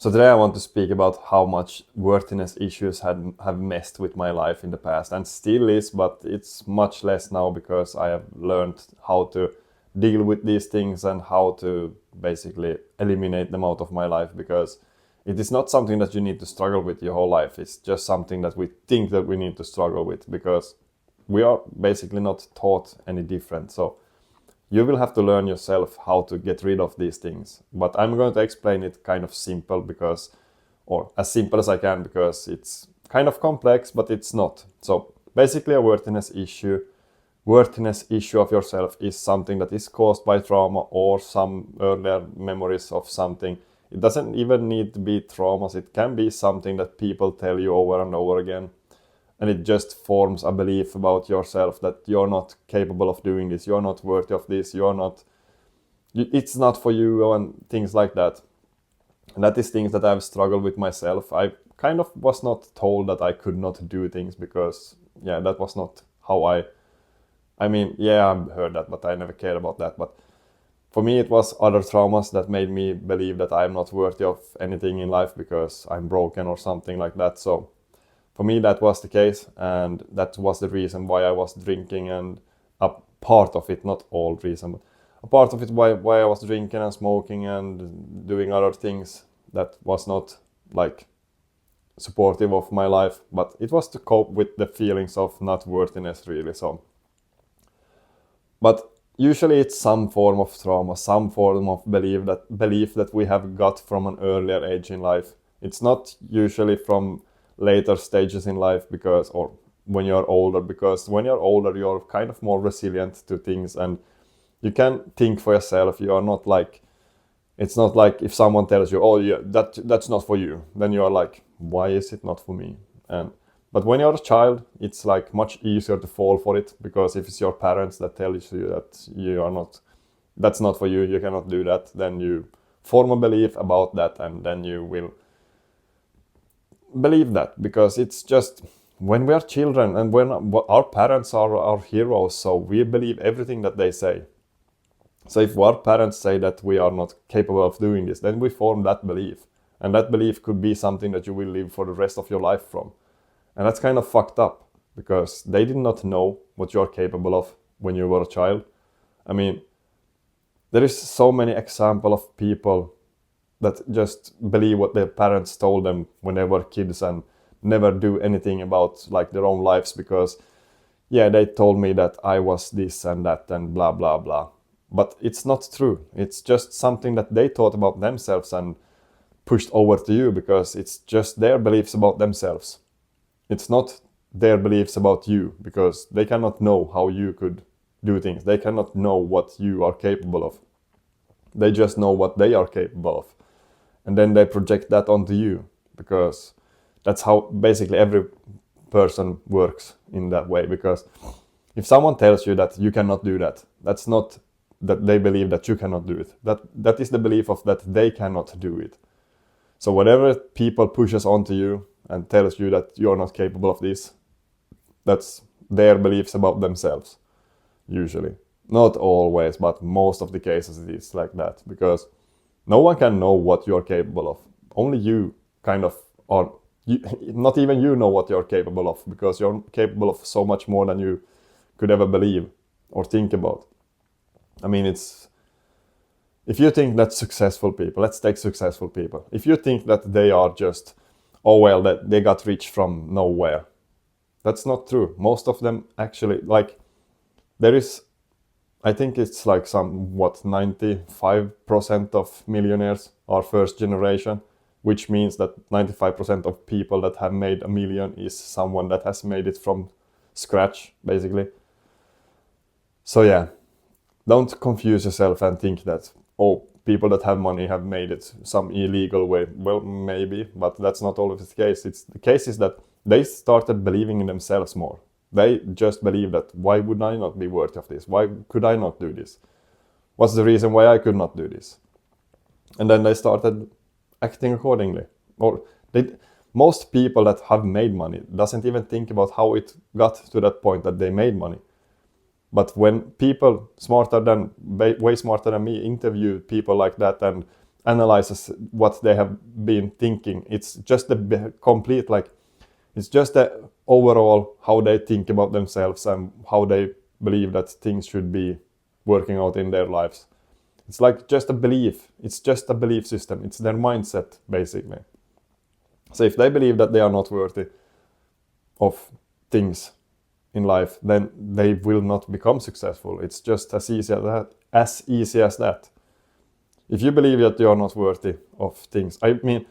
So today I want to speak about how much worthiness issues have messed with my life in the past and still is, but it's much less now because I have learned how to deal with these things and how to basically eliminate them out of my life, because it is not something that you need to struggle with your whole life. It's just something that we think that we need to struggle with because we are basically not taught any different. So you will have to learn yourself how to get rid of these things. But I'm going to explain it kind of simple or as simple as I can, because it's kind of complex, but it's not. So basically a worthiness issue of yourself is something that is caused by trauma or some earlier memories of something. It doesn't even need to be traumas. It can be something that people tell you over and over again. And it just forms a belief about yourself that you're not capable of doing this, you're not worthy of this, it's not for you, and things like that. And that is things that I've struggled with myself. I kind of was not told that I could not do things because, that was not how I've heard that, but I never cared about that. But for me, it was other traumas that made me believe that I'm not worthy of anything in life because I'm broken or something like that. So for me, that was the case, and that was the reason why I was drinking, and a part of it, not all reason, but a part of it why I was drinking and smoking and doing other things that was not like supportive of my life, but it was to cope with the feelings of not worthiness, really. So, but usually it's some form of trauma, some form of belief that we have got from an earlier age in life. It's not usually from later stages in life or when you're older, because when you're older you're kind of more resilient to things and you can think for yourself. You are not like, it's not like if someone tells you, oh yeah, that's not for you, then you're like, why is it not for me? But when you're a child, it's like much easier to fall for it, because if it's your parents that tell you that that's not for you, you cannot do that, then you form a belief about that, and then you will believe that, because it's just when we are children and when our parents are our heroes, so we believe everything that they say. So if our parents say that we are not capable of doing this, then we form that belief, and that belief could be something that you will live for the rest of your life from. And that's kind of fucked up, because they did not know what you're capable of when you were a child. I mean, there is so many examples of people that just believe what their parents told them when they were kids and never do anything about like their own lives, because they told me that I was this and that and blah blah blah. But it's not true. It's just something that they thought about themselves and pushed over to you, because it's just their beliefs about themselves. It's not their beliefs about you, because they cannot know how you could do things. They cannot know what you are capable of. They just know what they are capable of. And then they project that onto you, because that's how basically every person works in that way. Because if someone tells you that you cannot do that, that's not that they believe that you cannot do it. That is the belief of that they cannot do it. So whatever people pushes onto you and tells you that you're not capable of this, that's their beliefs about themselves, usually. Not always, but most of the cases it is like that, because no one can know what you're capable of. Only you not even you know what you're capable of, because you're capable of so much more than you could ever believe or think about. I mean, if you think that successful people, let's take successful people. If you think that they are just, that they got rich from nowhere, that's not true. Most of them actually, I think it's like 95% of millionaires are first generation, which means that 95% of people that have made $1 million is someone that has made it from scratch, basically. So don't confuse yourself and think that, people that have money have made it some illegal way. Well, maybe, but that's not always the case. The case is that they started believing in themselves more. They just believe that, why would I not be worthy of this? Why could I not do this? What's the reason why I could not do this? And then they started acting accordingly. Most people that have made money doesn't even think about how it got to that point that they made money. But when people way smarter than me interview people like that and analyzes what they have been thinking. It's just the complete, like, it's just the overall how they think about themselves and how they believe that things should be working out in their lives. It's like just a belief. It's just a belief system. It's their mindset, basically. So if they believe that they are not worthy of things in life, then they will not become successful. It's just as easy as that. As easy as that. If you believe that you are not worthy of things, I mean,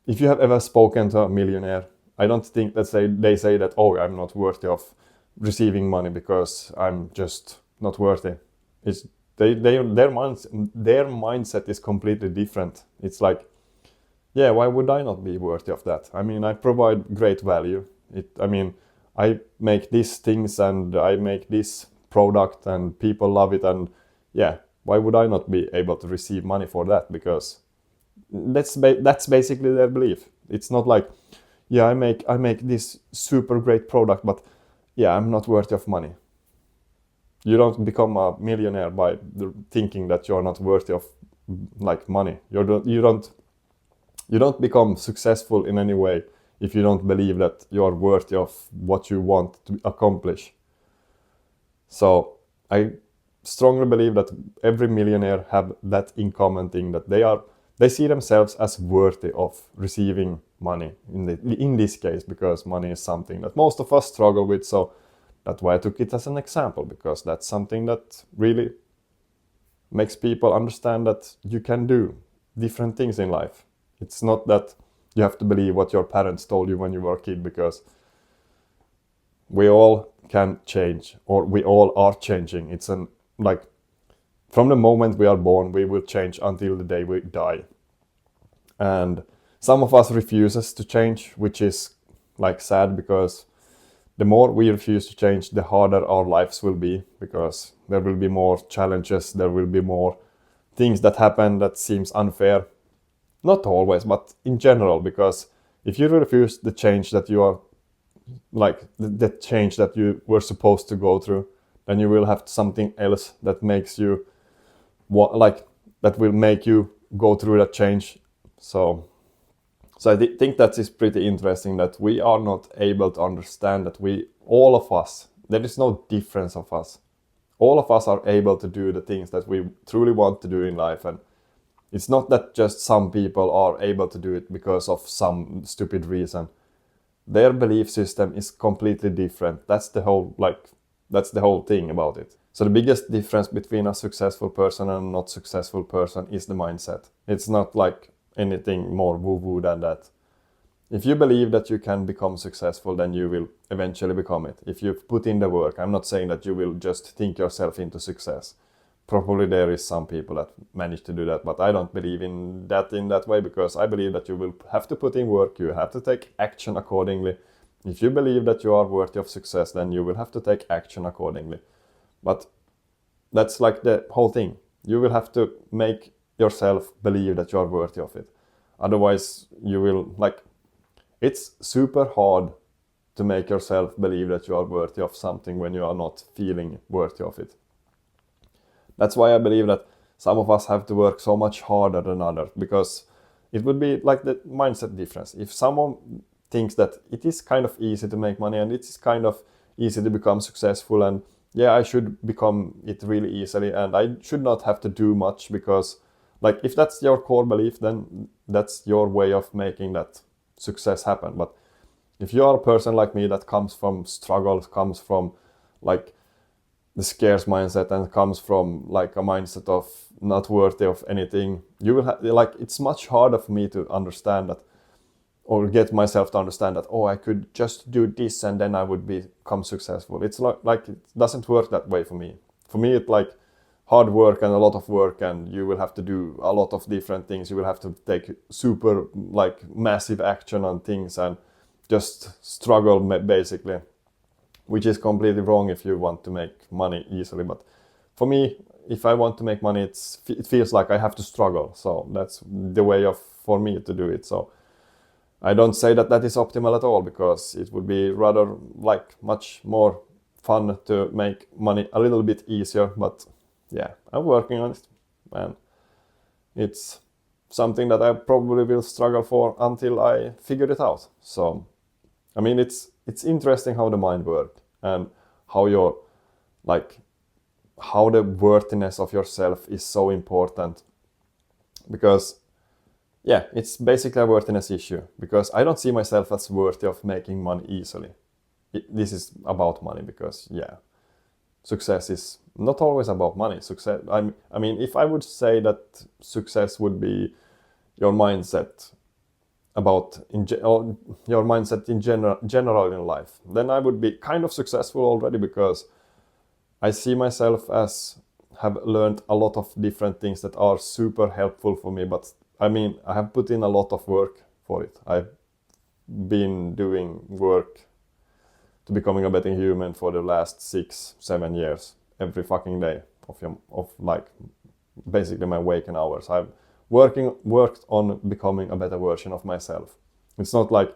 if you have ever spoken to a millionaire, I don't think that they say that, oh, I'm not worthy of receiving money because I'm just not worthy. It's their mindset is completely different. It's like, yeah, why would I not be worthy of that? I mean, I provide great value. I make these things and I make this product and people love it, and yeah, why would I not be able to receive money for that? Because that's basically their belief. It's not like, yeah, I make this super great product, but yeah, I'm not worthy of money. You don't become a millionaire by thinking that you're not worthy of like money. You don't become successful in any way if you don't believe that you are worthy of what you want to accomplish. So I strongly believe that every millionaire have that in common thing, that they see themselves as worthy of receiving money in this case, because money is something that most of us struggle with. So that's why I took it as an example, because that's something that really makes people understand that you can do different things in life. It's not that you have to believe what your parents told you when you were a kid, because we all can change, or we all are changing. It's like from the moment we are born, we will change until the day we die. And some of us refuses to change, which is like sad, because the more we refuse to change, the harder our lives will be, because there will be more challenges, there will be more things that happen that seems unfair. Not always, but in general, because if you refuse the change that you are, like the change that you were supposed to go through, then you will have something else that makes you, that will make you go through that change. So I think that is pretty interesting, that we are not able to understand that all of us, there is no difference of us. All of us are able to do the things that we truly want to do in life, and it's not that just some people are able to do it because of some stupid reason. Their belief system is completely different. That's the whole thing about it. So the biggest difference between a successful person and a not successful person is the mindset. It's not like anything more woo-woo than that. If you believe that you can become successful, then you will eventually become it. If you put in the work, I'm not saying that you will just think yourself into success. Probably there is some people that manage to do that, but I don't believe in that way, because I believe that you will have to put in work, you have to take action accordingly. If you believe that you are worthy of success, then you will have to take action accordingly. But that's like the whole thing. You will have to make yourself believe that you are worthy of it. Otherwise, you will, it's super hard to make yourself believe that you are worthy of something when you are not feeling worthy of it. That's why I believe that some of us have to work so much harder than others, because it would be like the mindset difference. If someone thinks that it is kind of easy to make money and it is kind of easy to become successful, and yeah, I should become it really easily and I should not have to do much, because if that's your core belief, then that's your way of making that success happen. But if you are a person like me that comes from struggles, comes from the scarce mindset, and comes from a mindset of not worthy of anything, you will it's much harder for me to understand that, or get myself to understand that, oh, I could just do this and then I would become successful. It's like it doesn't work that way for me. For me, it's hard work and a lot of work, and you will have to do a lot of different things. You will have to take super massive action on things and just struggle basically, which is completely wrong if you want to make money easily. But for me, if I want to make money, it feels like I have to struggle. So that's the way for me to do it. So I don't say that is optimal at all, because it would be rather much more fun to make money a little bit easier. But yeah, I'm working on it, man. It's something that I probably will struggle for until I figure it out. So, I mean, it's interesting how the mind works and how your like how the worthiness of yourself is so important, because yeah, it's basically a worthiness issue, because I don't see myself as worthy of making money easily. This is about money, because yeah, success is not always about money. Success, I mean, if I would say that success would be your mindset about or your mindset in general in life, then I would be kind of successful already, because I see myself as have learned a lot of different things that are super helpful for me. But I mean, I have put in a lot of work for it. I've been doing work to becoming a better human for the last 6-7 years, every fucking day of like basically my waking hours. I've worked on becoming a better version of myself. It's not like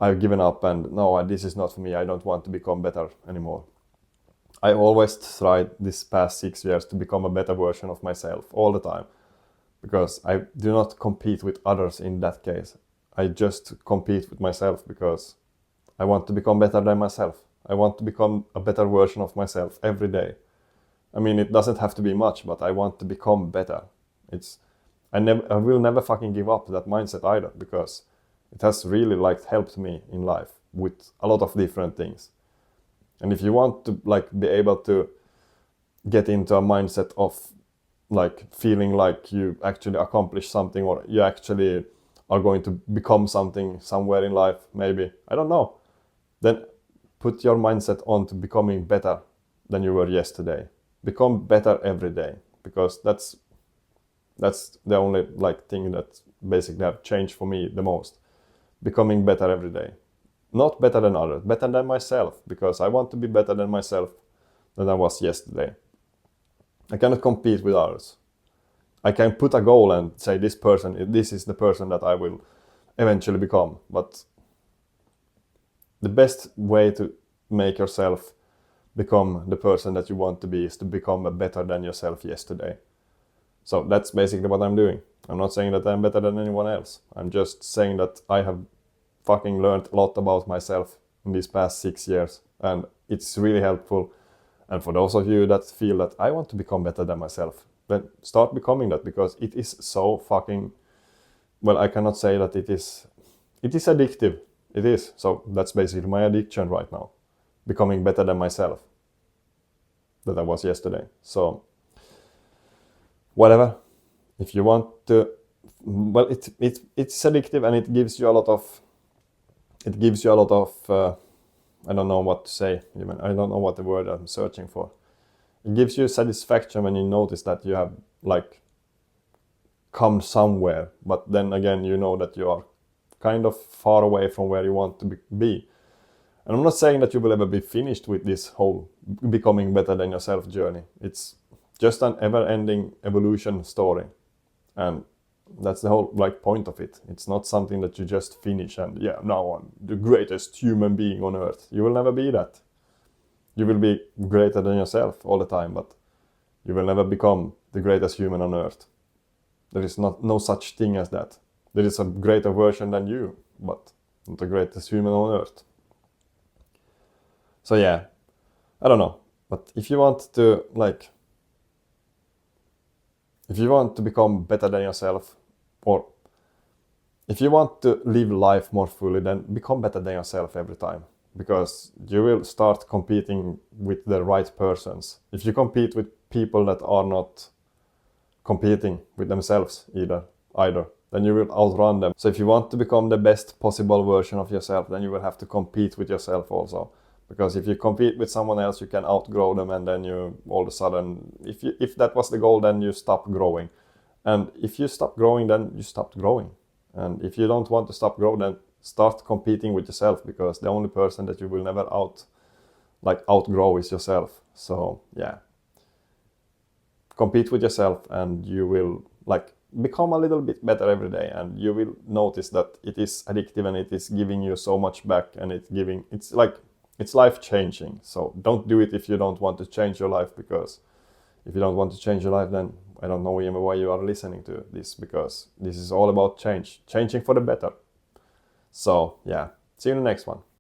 I've given up and no, this is not for me, I don't want to become better anymore. I always tried this past 6 years to become a better version of myself all the time, because I do not compete with others in that case. I just compete with myself because I want to become better than myself. I want to become a better version of myself every day. I mean, it doesn't have to be much, but I want to become better. I will never fucking give up that mindset either, because it has really helped me in life with a lot of different things. And if you want to be able to get into a mindset of feeling like you actually accomplished something, or you actually are going to become something somewhere in life, maybe, I don't know, then put your mindset on to becoming better than you were yesterday. Become better every day, because that's the only thing that basically have changed for me the most. Becoming better every day. Not better than others, better than myself, because I want to be better than myself than I was yesterday. I cannot compete with others. I can put a goal and say this is the person that I will eventually become, but the best way to make yourself become the person that you want to be is to become better than yourself yesterday. So that's basically what I'm doing. I'm not saying that I'm better than anyone else. I'm just saying that I have fucking learned a lot about myself in these past 6 years, and it's really helpful. And for those of you that feel that I want to become better than myself, then start becoming that, because it is so fucking, well, I cannot say that it is addictive. It is. So that's basically my addiction right now. Becoming better than myself that I was yesterday. So whatever, if you want to, well, it's addictive, and it gives you a lot of I don't know what to say, even I don't know what the word I'm searching for. It gives you satisfaction when you notice that you have come somewhere, but then again you know that you are kind of far away from where you want to be. And I'm not saying that you will ever be finished with this whole becoming better than yourself journey. It's just an ever-ending evolution story, and that's the whole point of it. It's not something that you just finish and now I'm the greatest human being on earth. You will never be that. You will be greater than yourself all the time, but you will never become the greatest human on earth. There is no such thing as that. There is a greater version than you, but not the greatest human on earth. So yeah, I don't know. But if you want to become better than yourself, or if you want to live life more fully, then become better than yourself every time, because you will start competing with the right persons. If you compete with people that are not competing with themselves either, then you will outrun them. So if you want to become the best possible version of yourself, then you will have to compete with yourself also. Because if you compete with someone else, you can outgrow them, and then you all of a sudden, if that was the goal, then you stop growing. And if you stop growing, then you stopped growing. And if you don't want to stop growing, then start competing with yourself, because the only person that you will never outgrow is yourself. So yeah, compete with yourself, and you will become a little bit better every day, and you will notice that it is addictive, and it is giving you so much back, and it's life-changing. So don't do it if you don't want to change your life, because if you don't want to change your life, then I don't know even why you are listening to this, because this is all about change, changing for the better. So yeah, see you in the next one.